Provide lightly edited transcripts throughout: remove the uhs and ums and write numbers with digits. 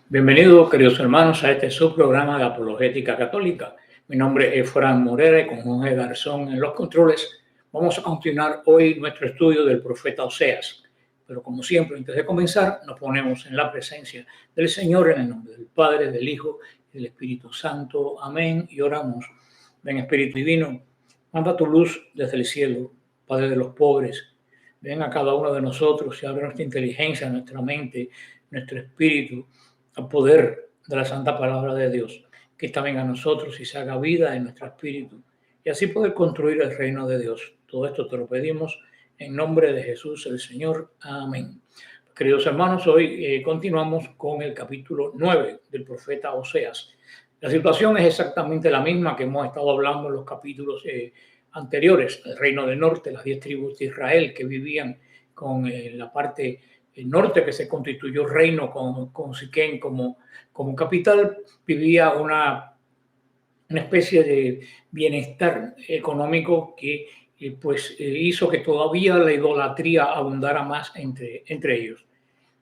Bienvenidos, queridos hermanos, a este subprograma de Apologética Católica. Mi nombre es Fran Morera y con Jorge Garzón en los controles vamos a continuar hoy nuestro estudio del profeta Oseas. Pero como siempre, antes de comenzar, nos ponemos en la presencia del Señor en el nombre del Padre, del Hijo y del Espíritu Santo. Amén. Y oramos. Ven, Espíritu Divino, manda tu luz desde el cielo, Padre de los pobres. Ven a cada uno de nosotros y abre nuestra inteligencia, nuestra mente, nuestro espíritu, al poder de la santa palabra de Dios, que esta venga a nosotros y se haga vida en nuestro espíritu, y así poder construir el reino de Dios. Todo esto te lo pedimos en nombre de Jesús el Señor. Amén. Queridos hermanos, hoy continuamos con el capítulo 9 del profeta Oseas. La situación es exactamente la misma que hemos estado hablando en los capítulos anteriores. El reino del norte, las 10 tribus de Israel que vivían con la parte el norte, que se constituyó reino con Siquén como capital, vivía una especie de bienestar económico que hizo que todavía la idolatría abundara más entre ellos.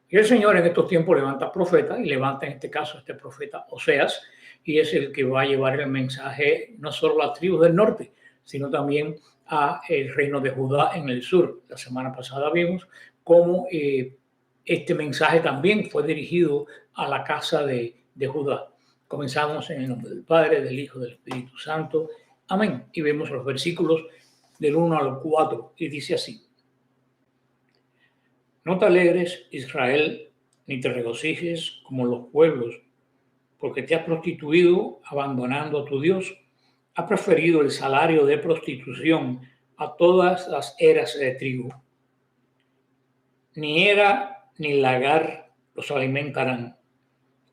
Y el Señor en estos tiempos levanta profetas, y levanta en este caso este profeta Oseas, y es el que va a llevar el mensaje no solo a las tribus del norte, sino también a el reino de Judá en el sur. La semana pasada vimos cómo este mensaje también fue dirigido a la casa de Judá. Comenzamos en el nombre del Padre, del Hijo, del Espíritu Santo. Amén. Y vemos los versículos del 1 al 4, y dice así: No te alegres, Israel, ni te regocijes como los pueblos, porque te has prostituido abandonando a tu Dios. Has preferido el salario de prostitución a todas las eras de trigo. Ni era ni lagar los alimentarán,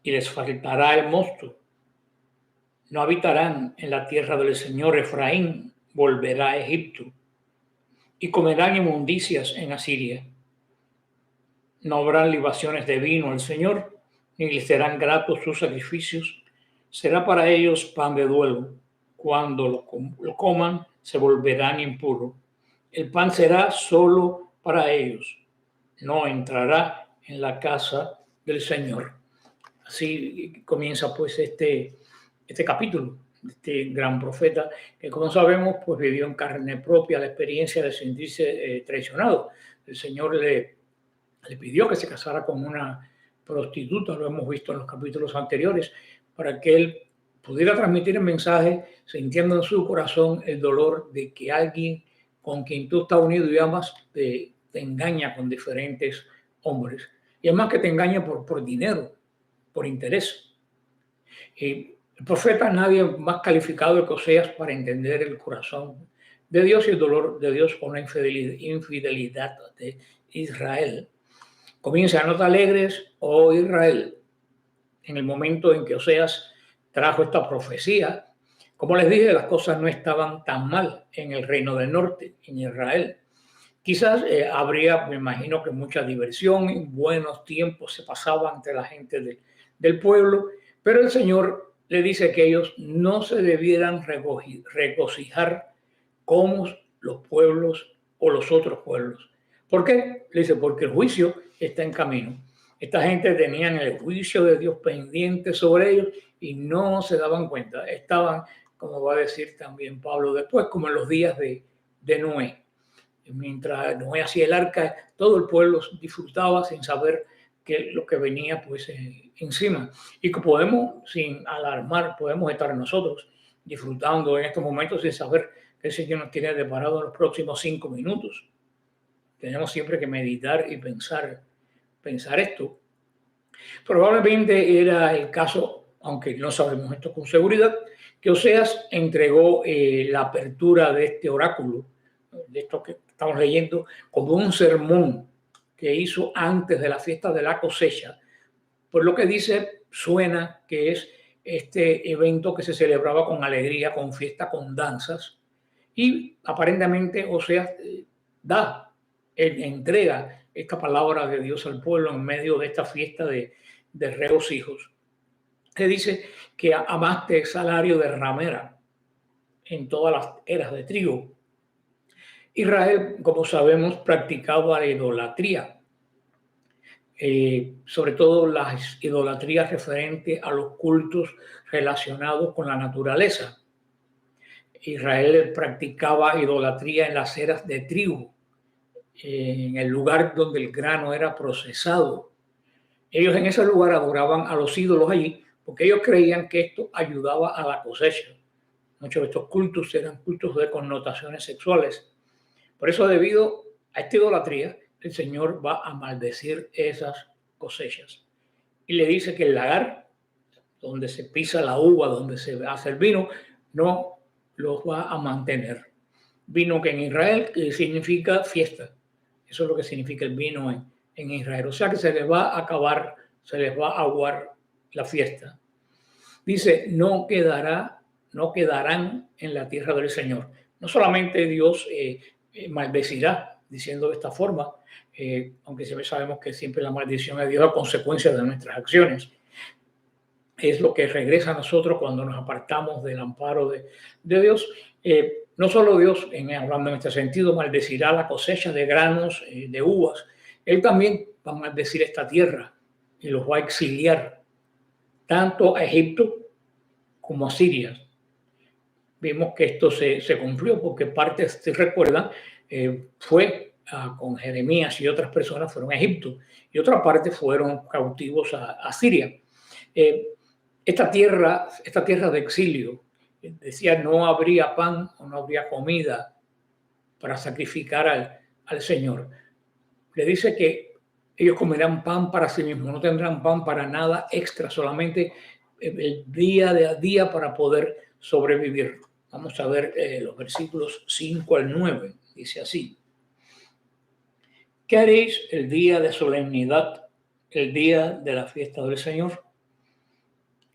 y les faltará el mosto. No habitarán en la tierra del Señor. Efraín volverá a Egipto, y comerán inmundicias en Asiria. No habrán libaciones de vino al Señor, ni les serán gratos sus sacrificios. Será para ellos pan de duelo. Cuando lo coman, se volverán impuros. El pan será solo para ellos. No entrará en la casa del Señor. Así comienza pues este capítulo, este gran profeta, que como sabemos pues vivió en carne propia la experiencia de sentirse traicionado. El Señor le pidió que se casara con una prostituta, lo hemos visto en los capítulos anteriores, para que él pudiera transmitir el mensaje, sintiendo en su corazón el dolor de que alguien con quien tú estás unido y amas te engaña con diferentes hombres. Y además que te engaña por dinero, por interés. Y el profeta, nadie más calificado que Oseas para entender el corazón de Dios y el dolor de Dios por la infidelidad de Israel. Comienza: no te alegres, oh Israel. En el momento en que Oseas trajo esta profecía, como les dije, las cosas no estaban tan mal en el reino del norte, en Israel. Quizás habría, me imagino que mucha diversión, buenos tiempos se pasaban entre la gente del pueblo, pero el Señor le dice que ellos no se debieran regocijar como los pueblos o los otros pueblos. ¿Por qué? Le dice: porque el juicio está en camino. Esta gente tenían el juicio de Dios pendiente sobre ellos y no se daban cuenta. Estaban, como va a decir también Pablo después, como en los días de Noé. Mientras Noé hacía el arca, todo el pueblo disfrutaba sin saber que lo que venía pues encima. Y que podemos, sin alarmar, podemos estar nosotros disfrutando en estos momentos sin saber qué el Señor nos tiene preparado en los próximos 5 minutos. Tenemos siempre que meditar y pensar esto. Probablemente era el caso, aunque no sabemos esto con seguridad, que Oseas entregó la apertura de este oráculo, de esto que estamos leyendo, como un sermón que hizo antes de la fiesta de la cosecha. Por lo que dice, suena que es este evento que se celebraba con alegría, con fiesta, con danzas, y aparentemente Oseas entrega esta palabra de Dios al pueblo en medio de esta fiesta de regocijos, que dice que amaste salario de ramera en todas las eras de trigo. Israel, como sabemos, practicaba la idolatría. sobre todo las idolatrías referentes a los cultos relacionados con la naturaleza. Israel practicaba idolatría en las eras de trigo, en el lugar donde el grano era procesado. Ellos en ese lugar adoraban a los ídolos allí porque ellos creían que esto ayudaba a la cosecha. Muchos de estos cultos eran cultos de connotaciones sexuales. Por eso, debido a esta idolatría, el Señor va a maldecir esas cosechas. Y le dice que el lagar, donde se pisa la uva, donde se hace el vino, no los va a mantener. Vino que en Israel significa fiesta. Eso es lo que significa el vino en Israel. O sea que se les va a acabar, se les va a aguar la fiesta. Dice, no quedarán en la tierra del Señor. No solamente Dios maldecirá, diciendo de esta forma, aunque siempre sabemos que siempre la maldición de Dios es a consecuencia de nuestras acciones. Es lo que regresa a nosotros cuando nos apartamos del amparo de Dios. No solo Dios, hablando en este sentido, maldecirá la cosecha de granos, de uvas. Él también va a maldecir esta tierra y los va a exiliar tanto a Egipto como a Siria. Vimos que esto se cumplió porque parte, si recuerdan, fue con Jeremías y otras personas fueron a Egipto y otra parte fueron cautivos a Siria. Esta tierra de exilio, decía, no habría pan o no habría comida para sacrificar al Señor. Le dice que ellos comerán pan para sí mismos, no tendrán pan para nada extra, solamente el día a día para poder sobrevivir. Vamos a ver los versículos 5 al 9. Dice así. ¿Qué haréis el día de solemnidad, el día de la fiesta del Señor?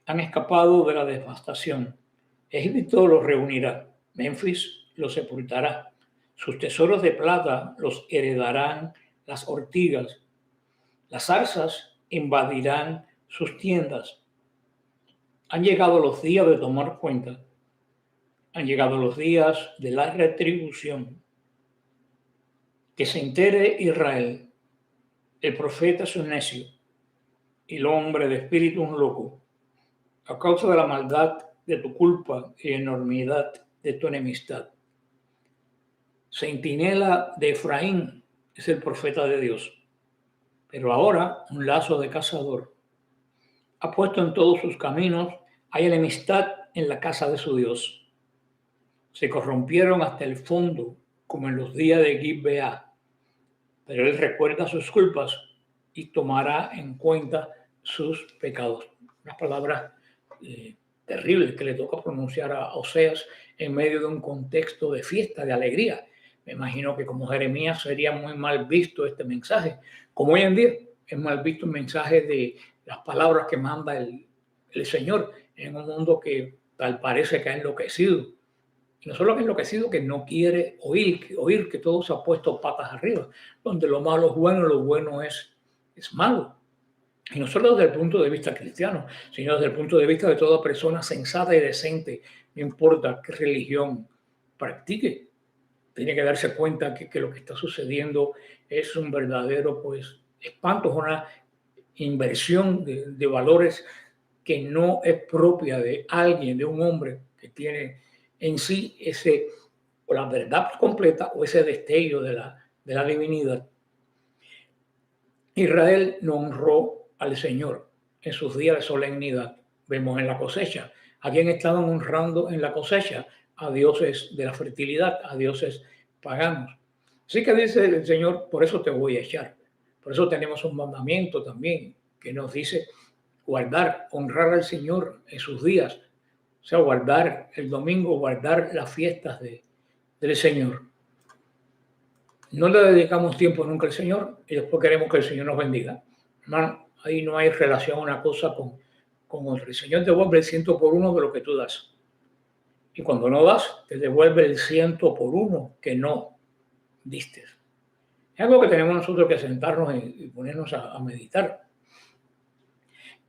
Han escapado de la devastación. Egipto los reunirá, Memphis los sepultará. Sus tesoros de plata los heredarán las ortigas. Las zarzas invadirán sus tiendas. Han llegado los días de tomar cuenta. Han llegado los días de la retribución. Que se entere Israel, el profeta es un necio y el hombre de espíritu un loco, a causa de la maldad de tu culpa y enormidad de tu enemistad. Centinela de Efraín es el profeta de Dios, pero ahora un lazo de cazador. Ha puesto en todos sus caminos, hay enemistad en la casa de su Dios. Se corrompieron hasta el fondo, como en los días de Gibea. Pero él recuerda sus culpas y tomará en cuenta sus pecados. Unas palabras terribles que le toca pronunciar a Oseas en medio de un contexto de fiesta, de alegría. Me imagino que como Jeremías sería muy mal visto este mensaje. Como hoy en día es mal visto el mensaje de las palabras que manda el Señor en un mundo que tal parece que ha enloquecido. Y no solo que enloquecido, que no quiere oír que todo se ha puesto patas arriba, donde lo malo es bueno y lo bueno es malo. Y no solo desde el punto de vista cristiano, sino desde el punto de vista de toda persona sensata y decente, no importa qué religión practique. Tiene que darse cuenta que lo que está sucediendo es un verdadero espanto, es una inversión de valores que no es propia de alguien, de un hombre que tiene en sí o la verdad completa o ese destello de la divinidad. Israel no honró al Señor en sus días de solemnidad. Vemos en la cosecha. ¿A quién estaban honrando en la cosecha? A dioses de la fertilidad, a dioses paganos. Así que dice el Señor, por eso te voy a echar. Por eso tenemos un mandamiento también que nos dice guardar, honrar al Señor en sus días. O sea, guardar el domingo, guardar las fiestas del Señor. No le dedicamos tiempo nunca al Señor y después queremos que el Señor nos bendiga. Hermano, ahí no hay relación una cosa con otra. El Señor te devuelve el 100 por 1 de lo que tú das. Y cuando no das, te devuelve el 100 por 1 que no diste. Es algo que tenemos nosotros que sentarnos y ponernos a meditar.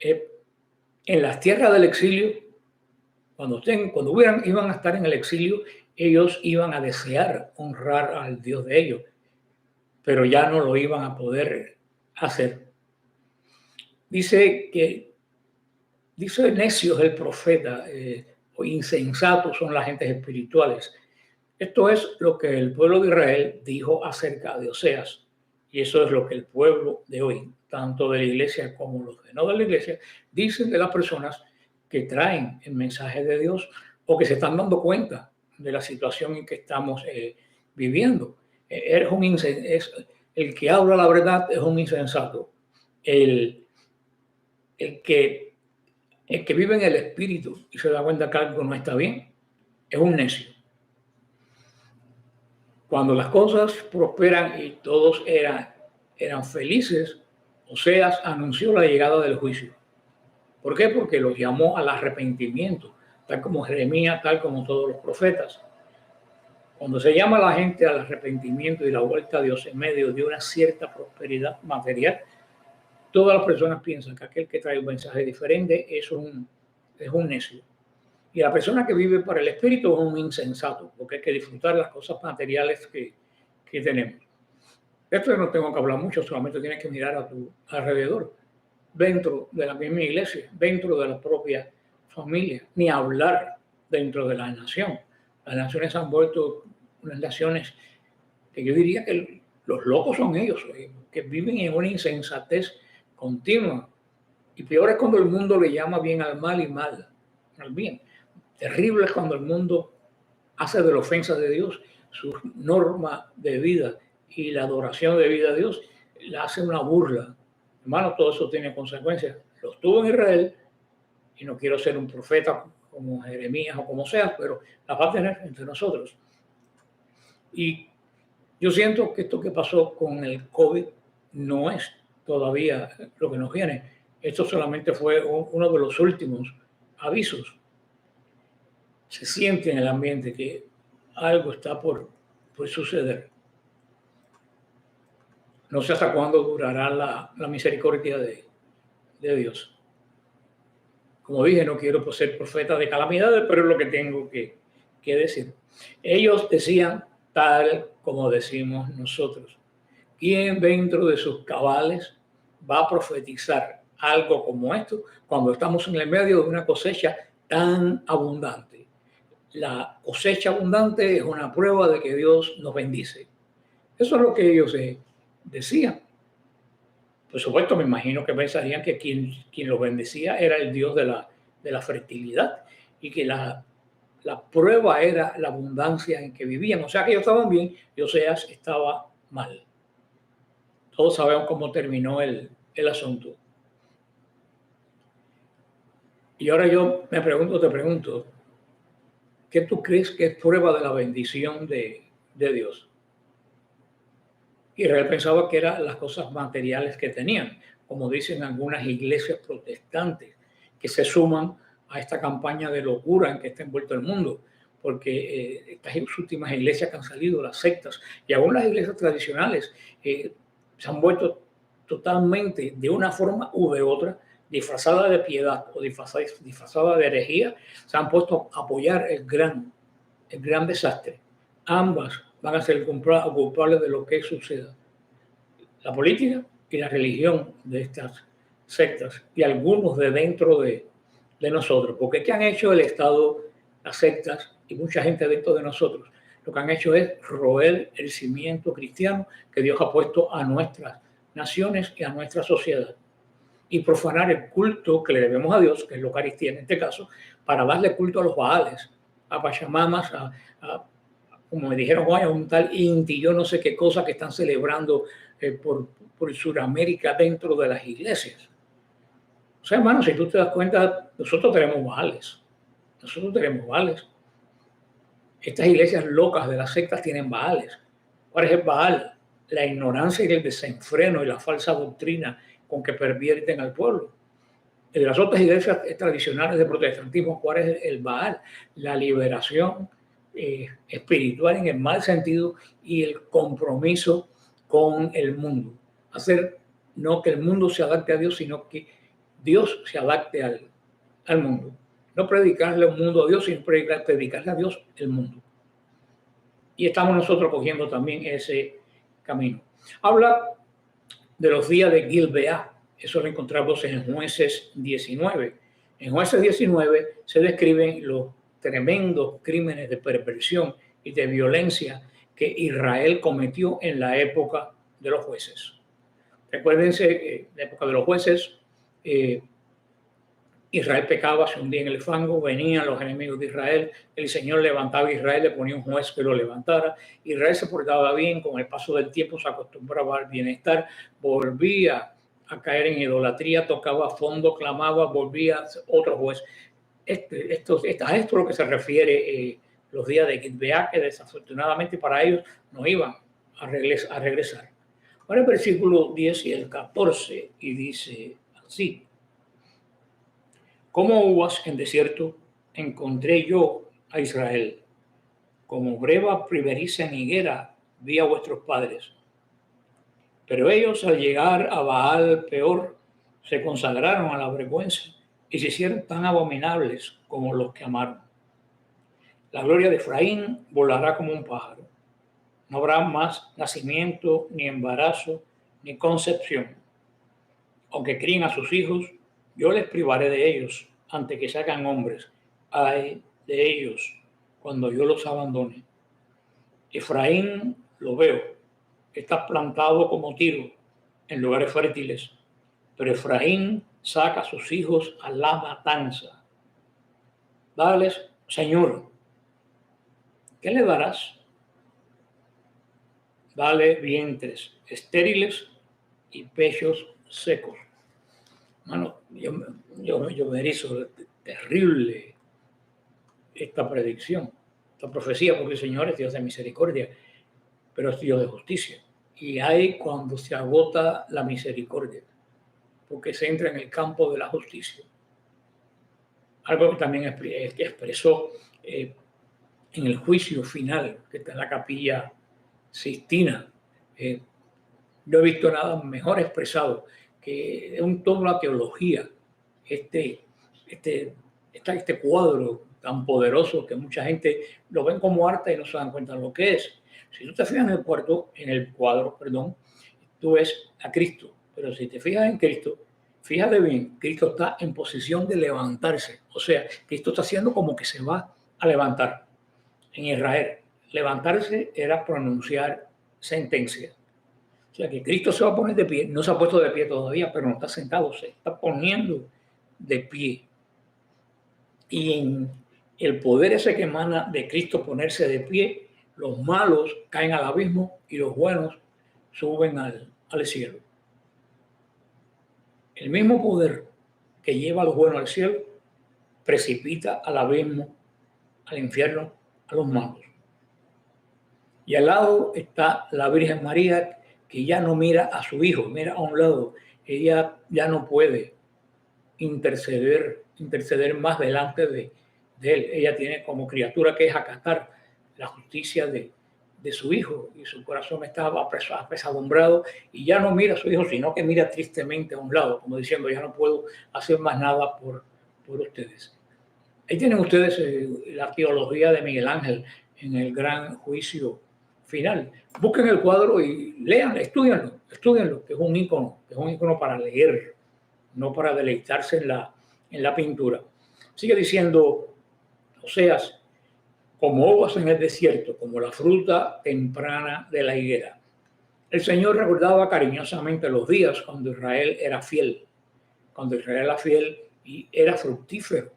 En las tierras del exilio, cuando iban a estar en el exilio, ellos iban a desear honrar al Dios de ellos, pero ya no lo iban a poder hacer. Dice necios el profeta, o insensatos son las gentes espirituales. Esto es lo que el pueblo de Israel dijo acerca de Oseas. Y eso es lo que el pueblo de hoy, tanto de la iglesia como los que no de la iglesia, dicen de las personas que traen el mensaje de Dios o que se están dando cuenta de la situación en que estamos viviendo. El que habla la verdad es un insensato. El que vive en el espíritu y se da cuenta que algo no está bien es un necio. Cuando las cosas prosperan y todos eran felices, Oseas anunció la llegada del juicio. ¿Por qué? Porque los llamó al arrepentimiento, tal como Jeremías, tal como todos los profetas. Cuando se llama a la gente al arrepentimiento y la vuelta a Dios en medio de una cierta prosperidad material, todas las personas piensan que aquel que trae un mensaje diferente es un necio. Y la persona que vive para el espíritu es un insensato, porque hay que disfrutar las cosas materiales que tenemos. Esto no tengo que hablar mucho, solamente tienes que mirar a tu alrededor, dentro de la misma iglesia, dentro de la propia familia, ni hablar dentro de la nación. Las naciones han vuelto unas naciones que yo diría que los locos son ellos, que viven en una insensatez continua. Y peor es cuando el mundo le llama bien al mal y mal al bien. Terrible es cuando el mundo hace de la ofensa de Dios su norma de vida y la adoración de vida a Dios, la hace una burla. Hermano, todo eso tiene consecuencias. Los tuvo en Israel, y no quiero ser un profeta como Jeremías o como sea, pero las va a tener entre nosotros. Y yo siento que esto que pasó con el COVID no es todavía lo que nos viene. Esto solamente fue uno de los últimos avisos. Se siente en el ambiente que algo está por suceder. No sé hasta cuándo durará la misericordia de Dios. Como dije, no quiero ser profeta de calamidades, pero es lo que tengo que decir. Ellos decían tal como decimos nosotros. ¿Quién dentro de sus cabales va a profetizar algo como esto cuando estamos en el medio de una cosecha tan abundante? La cosecha abundante es una prueba de que Dios nos bendice. Eso es lo que ellos decían. Por supuesto, me imagino que pensarían que quien los bendecía era el Dios de la fertilidad y que la prueba era la abundancia en que vivían. O sea que ellos estaban bien y Oseas estaba mal. Todos sabemos cómo terminó el asunto. Y ahora yo te pregunto, ¿qué tú crees que es prueba de la bendición de Dios? Israel pensaba que eran las cosas materiales que tenían, como dicen algunas iglesias protestantes, que se suman a esta campaña de locura en que está envuelto el mundo, porque estas últimas iglesias que han salido, las sectas, y aún las iglesias tradicionales, se han vuelto totalmente, de una forma u de otra, disfrazada de piedad o disfrazada de herejía, se han puesto a apoyar el gran desastre. Ambas van a ser culpables de lo que suceda. La política y la religión de estas sectas y algunos de dentro de nosotros. Porque ¿qué han hecho el Estado, las sectas y mucha gente dentro de nosotros? Lo que han hecho es roer el cimiento cristiano que Dios ha puesto a nuestras naciones y a nuestra sociedad y profanar el culto que le debemos a Dios, que es la Eucaristía en este caso, para darle culto a los Baales, a Pachamamas, como me dijeron hoy, a un tal Inti, yo no sé qué cosa que están celebrando por Sudamérica dentro de las iglesias. O sea, hermano, si tú te das cuenta, nosotros tenemos Baales. Estas iglesias locas de las sectas tienen Baales. ¿Cuál es el Baal? La ignorancia y el desenfreno y la falsa doctrina con que pervierten al pueblo. De las otras iglesias tradicionales de protestantismo, ¿cuál es el Baal? La liberación espiritual en el mal sentido y el compromiso con el mundo. Hacer no que el mundo se adapte a Dios, sino que Dios se adapte al mundo. No predicarle un mundo a Dios, sino predicarle a Dios el mundo. Y estamos nosotros cogiendo también ese camino. Habla de los días de Gilbeá, Eso lo encontramos en Jueces 19. En Jueces 19 se describen los tremendos crímenes de perversión y de violencia que Israel cometió en la época de los jueces. Recuérdense que en la época de los jueces, Israel pecaba, se hundía en el fango, venían los enemigos de Israel, el Señor levantaba a Israel, le ponía un juez que lo levantara. Israel se portaba bien, con el paso del tiempo se acostumbraba al bienestar, volvía a caer en idolatría, tocaba a fondo, clamaba, volvía otro juez. A esto es lo que se refiere los días de Gitbeá, que desafortunadamente para ellos no iban a regresar. Ahora el versículo 10 y el 14, y dice así: como uvas en desierto encontré yo a Israel, como breva primeriza en higuera vi a vuestros padres. Pero ellos, al llegar a Baal Peor, se consagraron a la vergüenza y se hicieron tan abominables como los que amaron. La gloria de Efraín volará como un pájaro. No habrá más nacimiento, ni embarazo, ni concepción. Aunque críen a sus hijos, yo les privaré de ellos antes que se hagan hombres. Ay de ellos cuando yo los abandone. Efraín, lo veo, está plantado como Tiro en lugares fértiles, pero Efraín saca a sus hijos a la matanza. Dales, Señor, ¿qué le darás? Dale vientres estériles y pechos secos. Mano, yo me erizo, terrible esta predicción, esta profecía, porque el Señor es Dios de misericordia, pero es Dios de justicia. Y hay cuando se agota la misericordia, porque se entra en el campo de la justicia. Algo que también expresó en el juicio final, que está en la Capilla Sixtina. No he visto nada mejor expresado que es toda la teología, este cuadro tan poderoso que mucha gente lo ven como arte y no se dan cuenta de lo que es. Si tú te fijas en el cuadro, tú ves a Cristo, pero si te fijas en Cristo, fíjate bien, Cristo está en posición de levantarse, o sea, Cristo está haciendo como que se va a levantar. En Israel, levantarse era pronunciar sentencia. O sea que Cristo se va a poner de pie, no se ha puesto de pie todavía, pero no está sentado, se está poniendo de pie. Y en el poder ese que emana de Cristo ponerse de pie, los malos caen al abismo y los buenos suben al cielo. El mismo poder que lleva a los buenos al cielo precipita al abismo, al infierno, a los malos. Y al lado está la Virgen María, que ya no mira a su hijo, mira a un lado. Ella ya no puede interceder más delante de él. Ella tiene como criatura que es acatar la justicia de su hijo, y su corazón estaba apesadumbrado y ya no mira a su hijo, sino que mira tristemente a un lado, como diciendo: ya no puedo hacer más nada por ustedes. Ahí tienen ustedes la teología de Miguel Ángel en el gran juicio final. Busquen el cuadro y lean, estudienlo, que es un ícono para leer, no para deleitarse en la pintura. Sigue diciendo Oseas: como uvas en el desierto, como la fruta temprana de la higuera. El Señor recordaba cariñosamente los días cuando Israel era fiel, y era fructífero,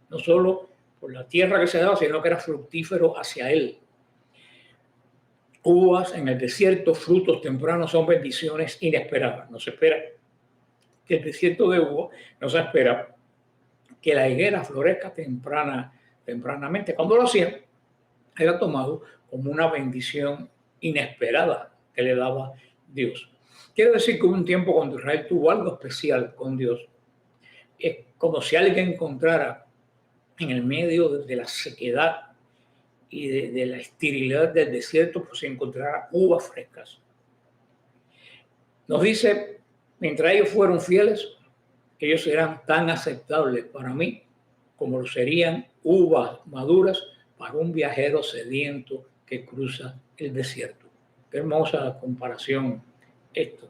no solo por la tierra que se daba, sino que era fructífero hacia él. Uvas en el desierto, frutos tempranos, son bendiciones inesperadas. No se espera que el desierto de uva, no se espera que la higuera florezca tempranamente. Cuando lo hacían, era tomado como una bendición inesperada que le daba Dios. Quiere decir que hubo un tiempo cuando Israel tuvo algo especial con Dios. Es como si alguien encontrara en el medio de la sequedad y de la esterilidad del desierto, pues se encontrará uvas frescas. Nos dice: mientras ellos fueron fieles, ellos serán tan aceptables para mí como lo serían uvas maduras para un viajero sediento que cruza el desierto. Qué hermosa comparación esto.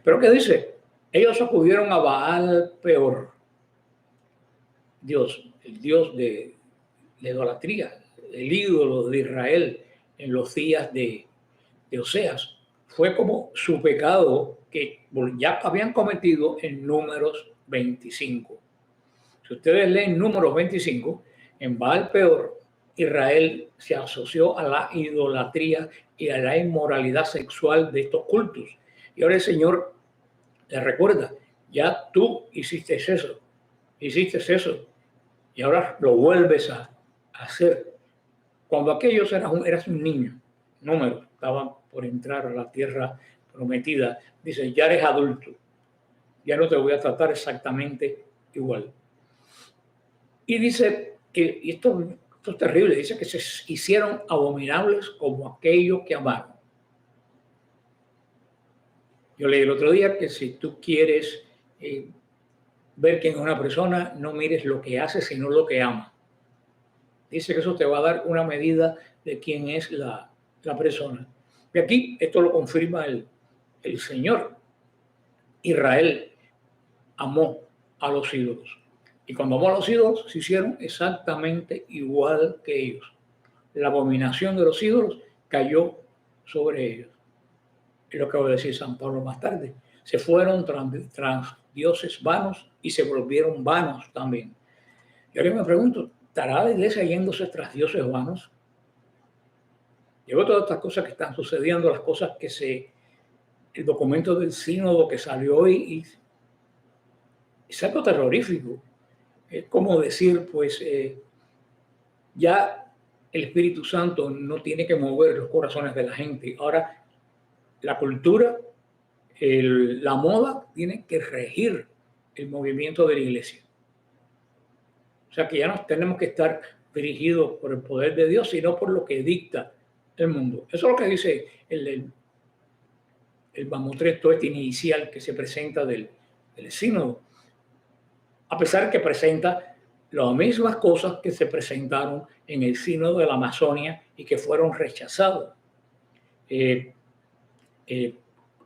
Pero ¿qué dice? Ellos acudieron a Baal Peor, Dios, el Dios de la idolatría, el ídolo de Israel en los días de Oseas. Fue como su pecado que ya habían cometido en Números 25. Si ustedes leen Números 25, en Baal Peor, Israel se asoció a la idolatría y a la inmoralidad sexual de estos cultos. Y ahora el Señor les recuerda, ya tú hiciste eso, y ahora lo vuelves a hacer. Cuando aquellos eras un niño, Número, estaban por entrar a la tierra prometida, dice, ya eres adulto, ya no te voy a tratar exactamente igual. Y dice que, y esto es terrible, dice que se hicieron abominables como aquellos que amaron. Yo leí el otro día que si tú quieres ver quién es una persona, no mires lo que hace, sino lo que ama. Dice que eso te va a dar una medida de quién es la persona. Y aquí esto lo confirma el Señor. Israel amó a los ídolos. Y cuando amó a los ídolos, se hicieron exactamente igual que ellos. La abominación de los ídolos cayó sobre ellos. Es lo que va a decir San Pablo más tarde. Se fueron tras dioses vanos y se volvieron vanos también. Y ahora me pregunto, ¿estará la iglesia yéndose tras dioses vanos? Llevo todas estas cosas que están sucediendo, las cosas que el documento del sínodo que salió hoy, y es algo terrorífico. Es como decir, pues, ya el Espíritu Santo no tiene que mover los corazones de la gente. Ahora, la cultura, la moda, tiene que regir el movimiento de la iglesia. O sea que ya no tenemos que estar dirigidos por el poder de Dios, sino por lo que dicta el mundo. Eso es lo que dice el mamotreto este inicial que se presenta del sínodo. A pesar que presenta las mismas cosas que se presentaron en el sínodo de la Amazonia y que fueron rechazados.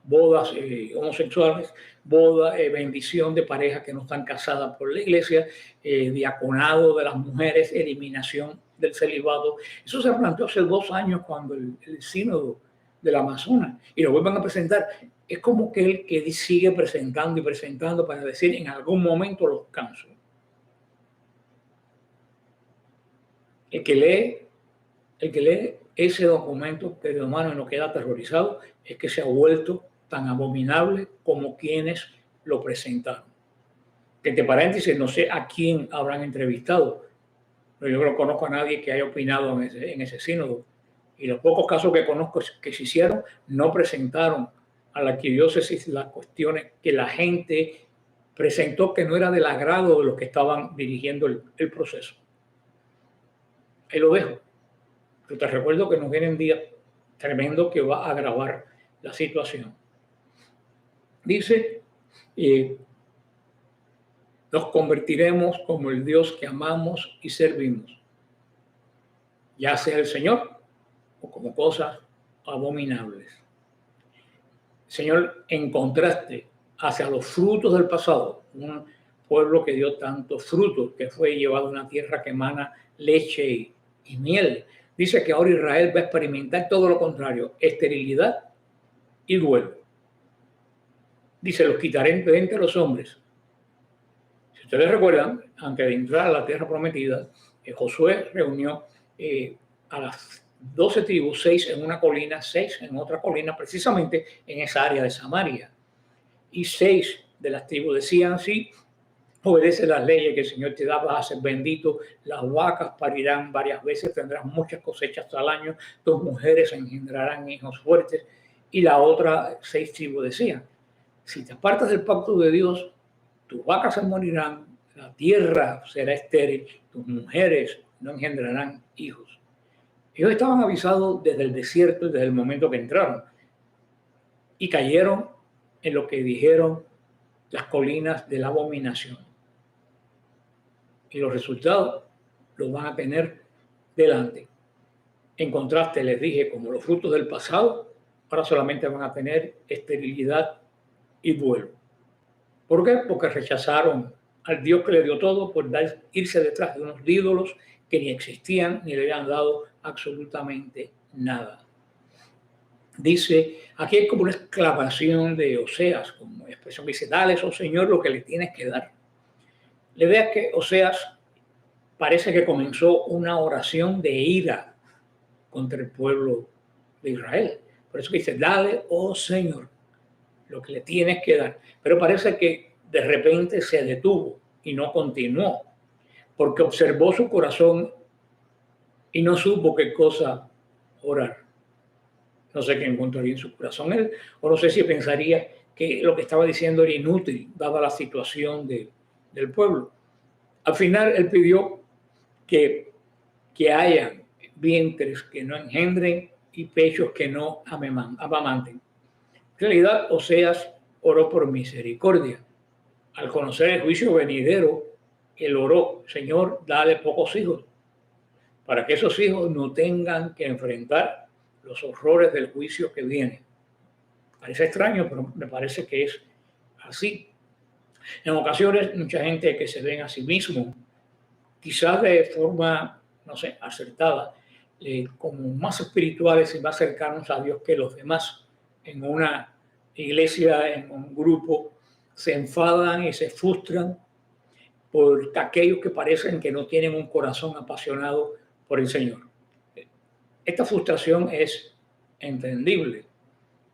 Bodas homosexuales, bendición de parejas que no están casadas por la iglesia, diaconado de las mujeres, eliminación del celibato. Eso se planteó hace 2 años cuando el sínodo del Amazonas, y lo vuelven a presentar. Es como que el que sigue presentando y presentando para decir en algún momento los canso. El que lee ese documento, querido hermano, no queda aterrorizado, es que se ha vuelto tan abominable como quienes lo presentaron. Que entre paréntesis, no sé a quién habrán entrevistado, pero yo no conozco a nadie que haya opinado en ese sínodo. Y los pocos casos que conozco que se hicieron no presentaron a la arquidiócesis las cuestiones que la gente presentó que no era del agrado de los que estaban dirigiendo el proceso. Ahí lo dejo. Pero te recuerdo que nos vienen días tremendo que va a agravar la situación. Dice, nos convertiremos como el Dios que amamos y servimos, ya sea el Señor o como cosas abominables. Señor, en contraste hacia los frutos del pasado, un pueblo que dio tantos frutos, que fue llevado a una tierra que emana leche y miel. Dice que ahora Israel va a experimentar todo lo contrario, esterilidad y duelo. Dice, los quitaré de entre los hombres. Si ustedes recuerdan, antes de entrar a la tierra prometida, Josué reunió a las 12 tribus, 6 en una colina, 6 en otra colina, precisamente en esa área de Samaria. Y 6 de las tribus decían, sí, obedece las leyes que el Señor te da, vas a ser bendito, las vacas parirán varias veces, tendrás muchas cosechas al año, tus mujeres engendrarán hijos fuertes. Y la otra 6 tribus decían, si te apartas del pacto de Dios, tus vacas se morirán, la tierra será estéril, tus mujeres no engendrarán hijos. Ellos estaban avisados desde el desierto y desde el momento que entraron. Y cayeron en lo que dijeron las colinas de la abominación. Y los resultados los van a tener delante. En contraste, les dije, como los frutos del pasado, ahora solamente van a tener esterilidad y duelo. ¿Por qué? Porque rechazaron al Dios que le dio todo por irse detrás de unos ídolos que ni existían ni le habían dado absolutamente nada. Dice, aquí hay como una exclamación de Oseas, como expresión que dice, dale, oh Señor, lo que le tienes que dar. La idea es que Oseas parece que comenzó una oración de ira contra el pueblo de Israel. Por eso que dice, dale, oh Señor, lo que le tienes que dar. Pero parece que de repente se detuvo y no continuó, porque observó su corazón y no supo qué cosa orar. No sé qué encontraría en su corazón él, o no sé si pensaría que lo que estaba diciendo era inútil, dada la situación del pueblo. Al final, él pidió que haya vientres que no engendren y pechos que no amamanten. En realidad, Oseas oró por misericordia. Al conocer el juicio venidero, él oró, Señor, dale pocos hijos, para que esos hijos no tengan que enfrentar los horrores del juicio que viene. Parece extraño, pero me parece que es así. En ocasiones, mucha gente que se ven a sí mismo, quizás de forma, no sé, acertada, como más espirituales y más cercanos a Dios que los demás, en una iglesia, en un grupo, se enfadan y se frustran por aquellos que parecen que no tienen un corazón apasionado por el Señor. Esta frustración es entendible.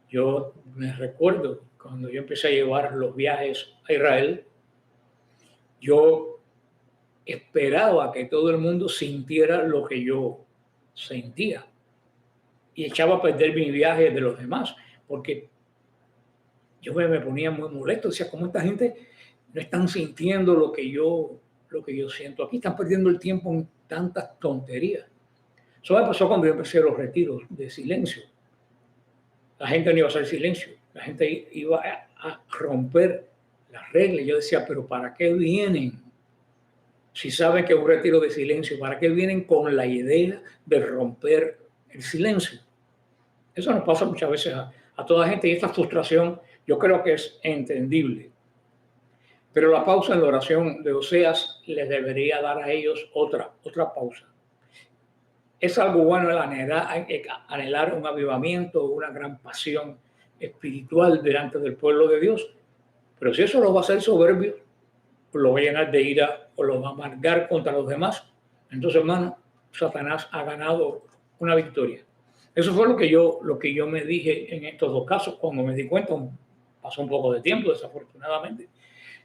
Yo me recuerdo cuando yo empecé a llevar los viajes a Israel, yo esperaba que todo el mundo sintiera lo que yo sentía y echaba a perder mi viaje de los demás, porque yo me ponía muy molesto, decía, ¿cómo esta gente no están sintiendo lo que yo siento aquí? Están perdiendo el tiempo en tantas tonterías. Eso me pasó cuando yo empecé los retiros de silencio. La gente no iba a hacer silencio, la gente iba a romper las reglas. Yo decía, pero ¿para qué vienen? Si saben que es un retiro de silencio, ¿para qué vienen con la idea de romper el silencio? Eso nos pasa muchas veces a toda gente y esta frustración yo creo que es entendible. Pero la pausa en la oración de Oseas les debería dar a ellos otra pausa. Es algo bueno el anhelar un avivamiento, una gran pasión espiritual delante del pueblo de Dios. Pero si eso lo va a hacer soberbio, lo va a llenar de ira o lo va a amargar contra los demás, entonces, hermano, Satanás ha ganado una victoria. Eso fue lo que yo me dije en estos dos casos cuando me di cuenta, pasó un poco de tiempo desafortunadamente,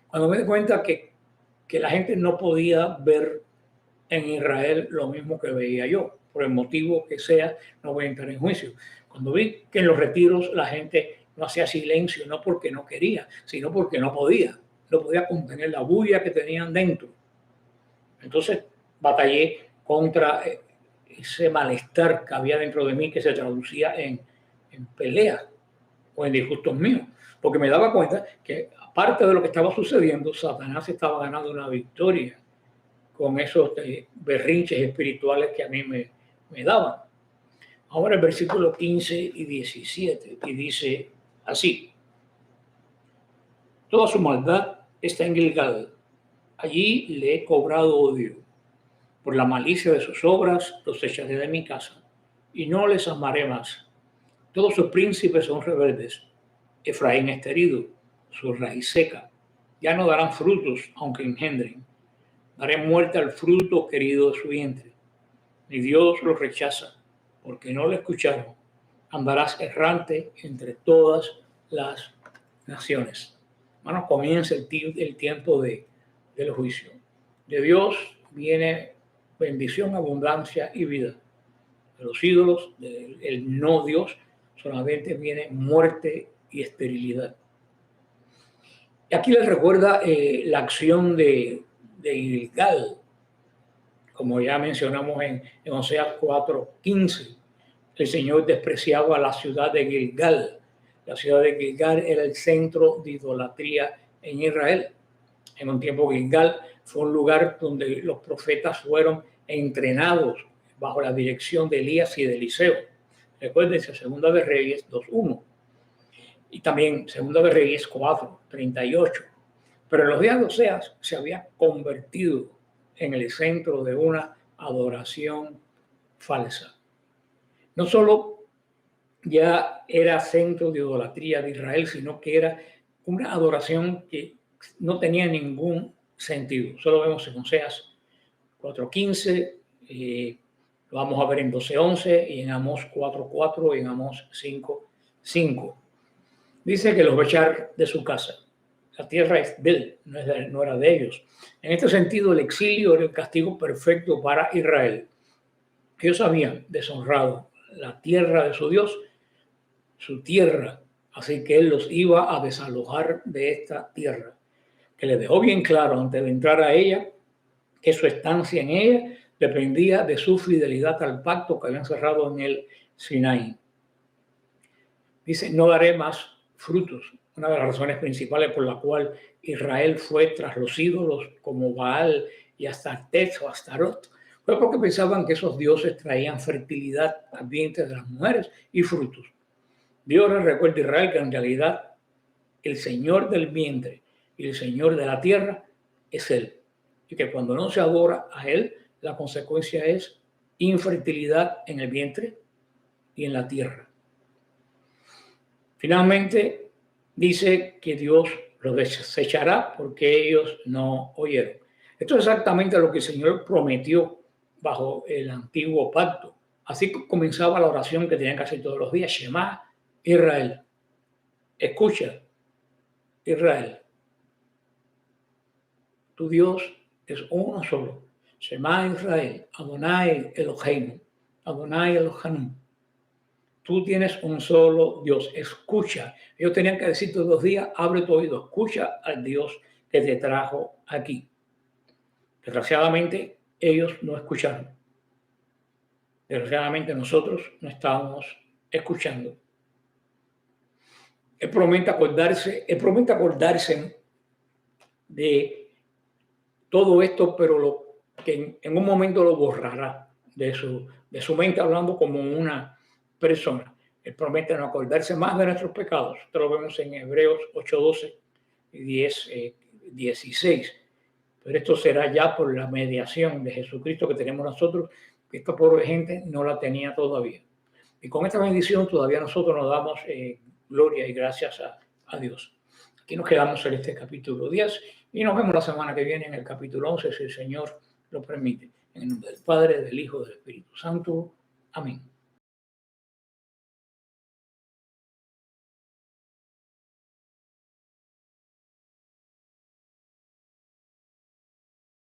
cuando me di cuenta que la gente no podía ver en Israel lo mismo que veía yo, por el motivo que sea, no voy a entrar en juicio. Cuando vi que en los retiros la gente no hacía silencio, no porque no quería, sino porque no podía contener la bulla que tenían dentro. Entonces batallé contra ese malestar que había dentro de mí que se traducía en peleas o en disgustos míos, porque me daba cuenta que aparte de lo que estaba sucediendo, Satanás estaba ganando una victoria con esos berrinches espirituales que a mí me daban. Ahora el versículo 15 y 17, y dice así: toda su maldad está en Gilgal, allí le he cobrado odio. Por la malicia de sus obras los echaré de mi casa, y no les amaré más. Todos sus príncipes son rebeldes. Efraín está herido, su raíz seca. Ya no darán frutos, aunque engendren. Daré muerte al fruto querido de su vientre. Ni Dios los rechaza, porque no le escucharon. Andarás errante entre todas las naciones. Hermanos, comienza el tiempo del juicio. De Dios viene bendición, abundancia y vida. De los ídolos, del no Dios, solamente viene muerte y esterilidad. Y aquí les recuerda la acción de Gilgal, como ya mencionamos en Oseas 4:15. El Señor despreciaba la ciudad de Gilgal. La ciudad de Gilgal era el centro de idolatría en Israel. En un tiempo Gilgal fue un lugar donde los profetas fueron entrenados bajo la dirección de Elías y de Eliseo. Recuérdense, Segunda de Reyes 2:1. Y también Segunda de Reyes 4:38. Pero en los días de Oseas se había convertido en el centro de una adoración falsa. No solo ya era centro de idolatría de Israel, sino que era una adoración que no tenía ningún sentido. Solo vemos en Oseas 4:15, lo vamos a ver en 12:11 y en Amós 4:4 y en Amós 5:5. Dice que los va a echar de su casa. La tierra es de él, no era de ellos. En este sentido, el exilio era el castigo perfecto para Israel. Ellos habían deshonrado la tierra de su Dios, su tierra, así que él los iba a desalojar de esta tierra, que le dejó bien claro antes de entrar a ella que su estancia en ella dependía de su fidelidad al pacto que habían cerrado en el Sinaí. Dice, no daré más frutos. Una de las razones principales por la cual Israel fue tras los ídolos como Baal y Astartet o Astarot fue porque pensaban que esos dioses traían fertilidad al vientre de las mujeres y frutos. Dios les recuerda a Israel que en realidad el Señor del vientre y el Señor de la tierra es Él. Y que cuando no se adora a Él, la consecuencia es infertilidad en el vientre y en la tierra. Finalmente, dice que Dios los desechará porque ellos no oyeron. Esto es exactamente lo que el Señor prometió bajo el antiguo pacto. Así comenzaba la oración que tenían que hacer todos los días. Shema Israel. Escucha, Israel. Tu Dios es uno solo. Shema Israel. Adonai Eloheinu. Adonai Elohanu. Tú tienes un solo Dios, escucha. Ellos tenían que decir todos los días, abre tu oído, escucha al Dios que te trajo aquí. Desgraciadamente, ellos no escucharon. Desgraciadamente, nosotros no estábamos escuchando. Él promete acordarse de todo esto, pero que en un momento lo borrará de su mente, hablando como una persona. Él promete no acordarse más de nuestros pecados. Esto lo vemos en Hebreos 8:12 y 10:16. Pero esto será ya por la mediación de Jesucristo que tenemos nosotros, que esta pobre gente no la tenía todavía. Y con esta bendición todavía nosotros nos damos gloria y gracias a Dios. Aquí nos quedamos en este capítulo 10 y nos vemos la semana que viene en el capítulo 11, si el Señor lo permite. En el nombre del Padre, del Hijo, del Espíritu Santo. Amén.